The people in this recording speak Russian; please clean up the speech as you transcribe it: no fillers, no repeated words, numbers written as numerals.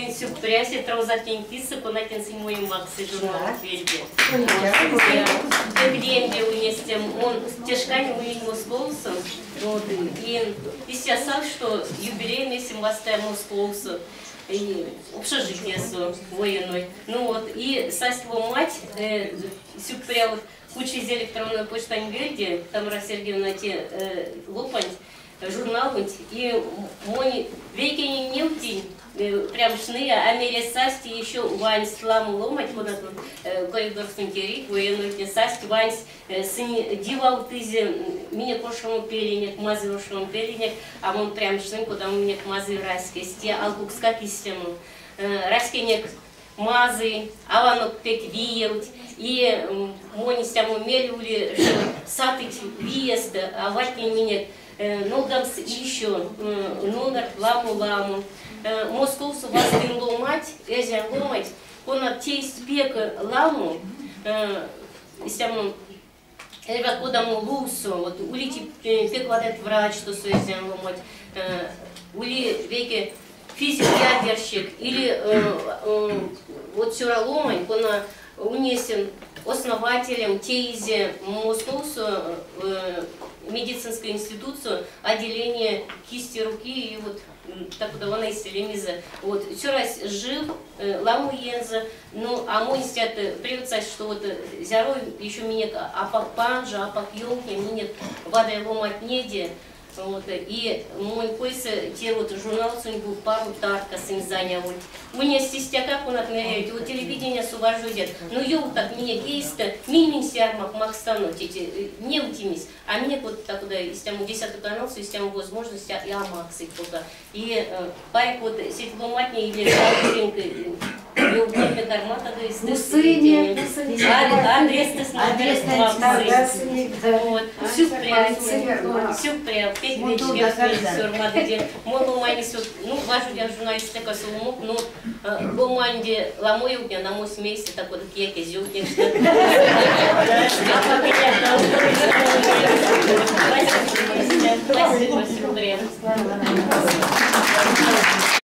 моим сюрпризе, траузатень кисы, понатенцы моим максы журнал Вельбе. Вельбе унестем, он тяжками мы ему склоусом, и я сам, что юбилей месим восстаем склоусу. И общежитие военной. Ну вот, и саство мать, сюрприз, вот, куча из электронной почты Ангельди, Тамара Сергеевна те лопать, журнал, и мой веки не утень, прям шны, а мере састи еще вань сламу ломать, вот этот коридор сунтерик, военной те састи, вань сыни дивал тызе, меня кошему перенек, мазы рошему перенек, а он прям шны, куда у меня мазы раски, сте алкукска кистему, раскенек мазы, аванок пек виют, и мони стяму мелюли, сатыть виест, а ватни меня ногамс еще, номер ламу. Московсу вас дым ломать, эзя ломать, он от тей спека ламу, стяму, эва кодаму лусу, вот улити пек вадет врач, что эзя ломать, ули веки физик ядерщик, или вот сюраломань, он унесен основателем тейзе Московсу медицинскую институцию отделение кисти руки и вот так вот она из селемиза. Вот все раз жив ламу енза, ну а мой институт привыкся, что вот зярой еще меня апак панжа, апак елки, меня вода ломать неде. Вот, и мой койса, те вот журнал сын был пару тарка сын занял. Мне стистя как он отмеряет, вот телевидение с уважением. Ну ел так мне гейста, минимум сярмак макстану, не утимись. А мне вот так куда из тему 10 канал, с тему возможности я максы пока. И парик вот сеть ломатни или жалкинкой. Адрес сюрприз, петь ну, важно, я журналист такой сумок, ну, команде ламой у меня на мой месте такой, я кизю, спасибо, сюрприз.